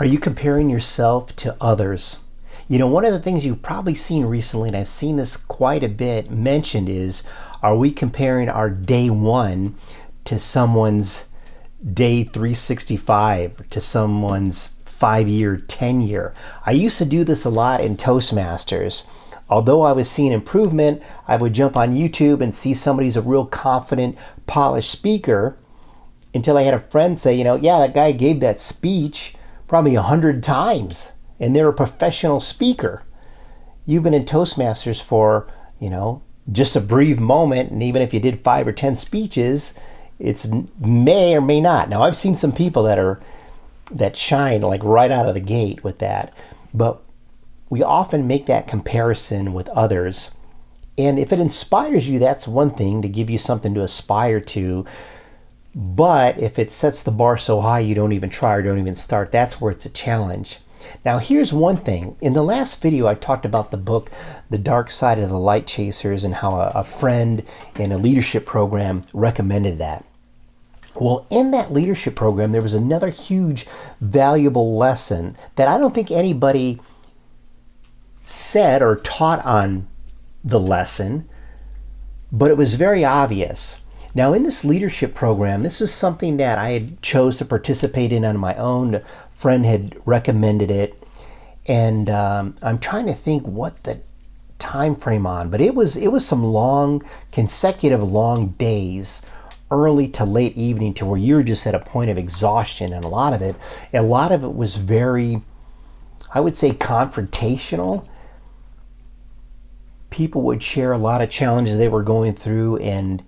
Are you comparing yourself to others? You know, one of the things you've probably seen recently, and I've seen this quite a bit mentioned, is are we comparing our day one to someone's day 365, to someone's 5 year, 10 year? I used to do this a lot in Toastmasters. Although I was seeing improvement, I would jump on YouTube and see somebody who's a real confident, polished speaker until I had a friend say, yeah, that guy gave that speech probably 100 times and they're a professional speaker. You've been in Toastmasters for, just a brief moment, and even if you did 5 or 10 speeches, it's may or may not. Now, I've seen some people that shine like right out of the gate with that, but we often make that comparison with others. And if it inspires you, that's one thing, to give you something to aspire to. But if it sets the bar so high you don't even try or don't even start, that's where it's a challenge. Now, here's one thing. In the last video, I talked about the book, The Dark Side of the Light Chasers, and how a friend in a leadership program recommended that. Well, in that leadership program, there was another huge, valuable lesson that I don't think anybody said or taught on the lesson, but it was very obvious. Now, in this leadership program, this is something that I had chose to participate in on my own. A friend had recommended it, and I'm trying to think what the time frame on, but it was some long, consecutive long days, early to late evening, to where you're just at a point of exhaustion, and a lot of it was very, I would say, confrontational. People would share a lot of challenges they were going through, and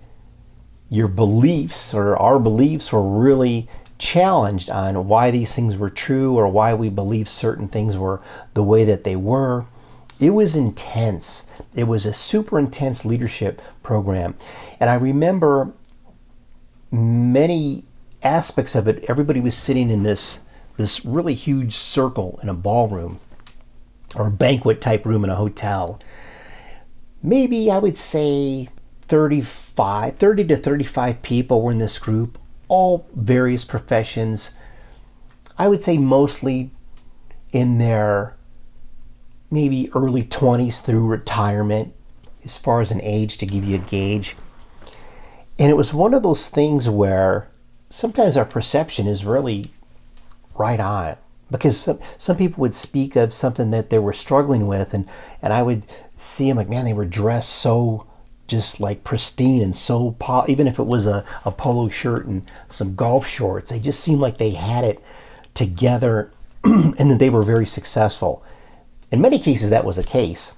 your beliefs, or our beliefs, were really challenged on why these things were true or why we believe certain things were the way that they were. It was intense. It was a super intense leadership program. And I remember many aspects of it. Everybody was sitting in this really huge circle in a ballroom or a banquet type room in a hotel. Maybe I would say 30 to 35 people were in this group, all various professions. I would say mostly in their maybe early 20s through retirement, as far as an age to give you a gauge. And it was one of those things where sometimes our perception is really right on. Because some people would speak of something that they were struggling with, and I would see them like, man, they were dressed so just like pristine and so even if it was a polo shirt and some golf shorts, they just seemed like they had it together and that they were very successful. In many cases, that was the case.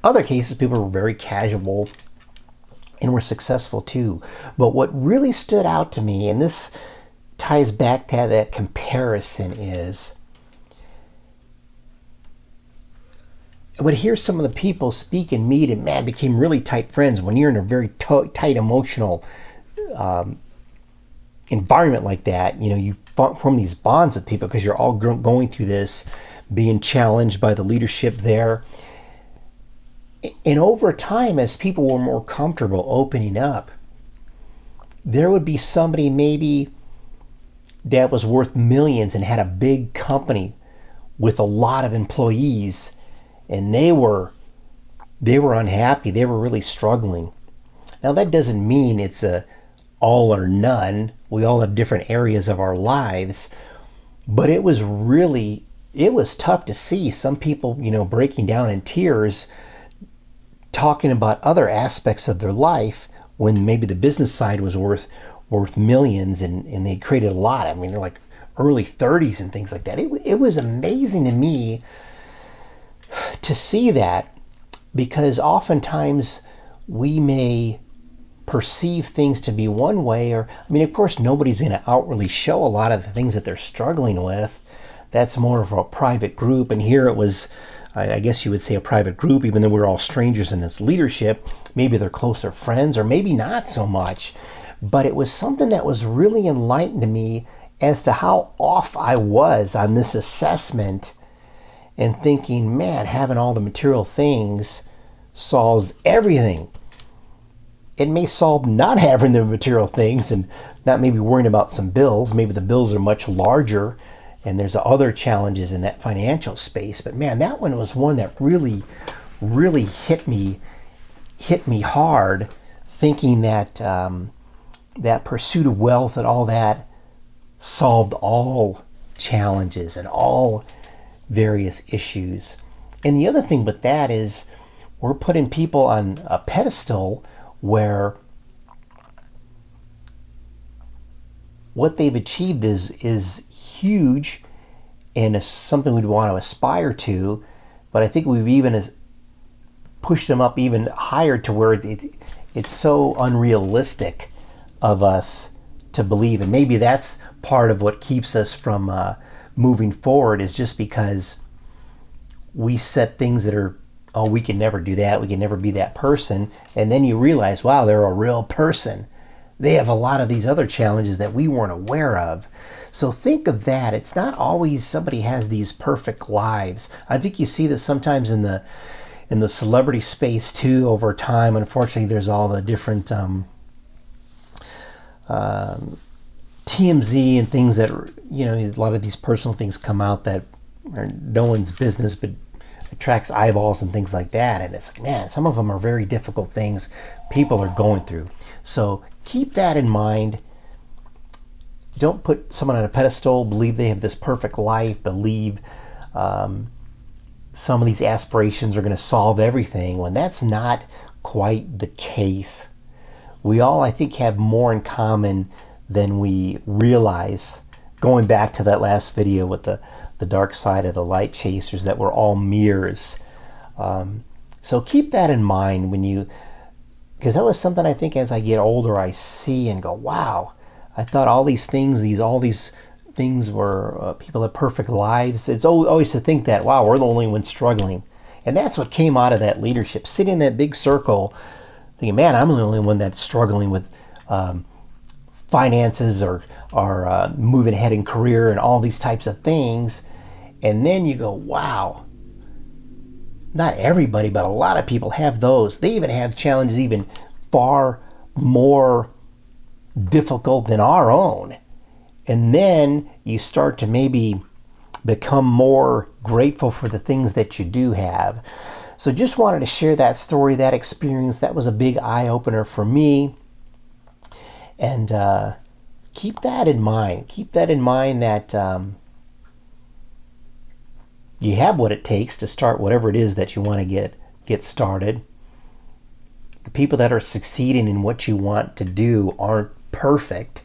Other cases, people were very casual and were successful too. But what really stood out to me, and this ties back to that comparison, is I would hear some of the people speak and meet, and man, became really tight friends. When you're in a very tight emotional environment like that, you form these bonds with people because you're all going through this, being challenged by the leadership there. And over time, as people were more comfortable opening up, there would be somebody maybe that was worth millions and had a big company with a lot of employees, and they were unhappy. They were really struggling. Now, that doesn't mean it's a all or none. We all have different areas of our lives, but it was tough to see some people, breaking down in tears, talking about other aspects of their life when maybe the business side was worth millions, and they created a lot. I mean, they're like early 30s and things like that. It was amazing to me to see that, because oftentimes we may perceive things to be one way, or, of course, nobody's going to outwardly show a lot of the things that they're struggling with. That's more of a private group. And here it was, I guess you would say, a private group, even though we're all strangers in this leadership. Maybe they're closer friends, or maybe not so much. But it was something that was really enlightened to me as to how off I was on this assessment, and thinking, man, having all the material things solves everything. It may solve not having the material things and not maybe worrying about some bills. Maybe the bills are much larger And there's other challenges in that financial space. But man, that one was one that really, really hit me hard, thinking that that pursuit of wealth and all that solved all challenges and all various issues. And the other thing with that is we're putting people on a pedestal where what they've achieved is huge and is something we'd want to aspire to, but I think we've even pushed them up even higher to where it's so unrealistic of us to believe. And maybe that's part of what keeps us from moving forward, is just because we set things that are, oh, we can never do that, we can never be that person, and then you realize, wow, they're a real person. They have a lot of these other challenges that we weren't aware of. So think of that. It's not always somebody has these perfect lives. I think you see this sometimes in the celebrity space too over time. Unfortunately, there's all the different TMZ and things that, a lot of these personal things come out that are no one's business, but attracts eyeballs and things like that. And it's like, man, some of them are very difficult things people are going through. So keep that in mind. Don't put someone on a pedestal, believe they have this perfect life, believe some of these aspirations are going to solve everything, when that's not quite the case. We all, I think, have more in common than we realize. Going back to that last video with the dark side of the light chasers, that we're all mirrors. So keep that in mind because that was something I think as I get older I see and go, wow, I thought all these things were people had perfect lives. It's always to think that, wow, we're the only ones struggling. And that's what came out of that leadership, sitting in that big circle thinking, man, I'm the only one that's struggling with finances or moving ahead in career and all these types of things. And then you go, wow, not everybody, but a lot of people have those. They even have challenges even far more difficult than our own. And then you start to maybe become more grateful for the things that you do have. So just wanted to share that story, that experience. That was a big eye-opener for me. And keep that in mind. Keep that in mind that you have what it takes to start whatever it is that you want to get started. The people that are succeeding in what you want to do aren't perfect.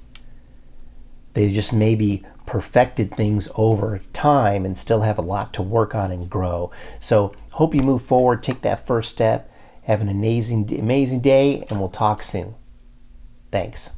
They just maybe perfected things over time and still have a lot to work on and grow. So hope you move forward, take that first step, have an amazing day, and we'll talk soon. Thanks.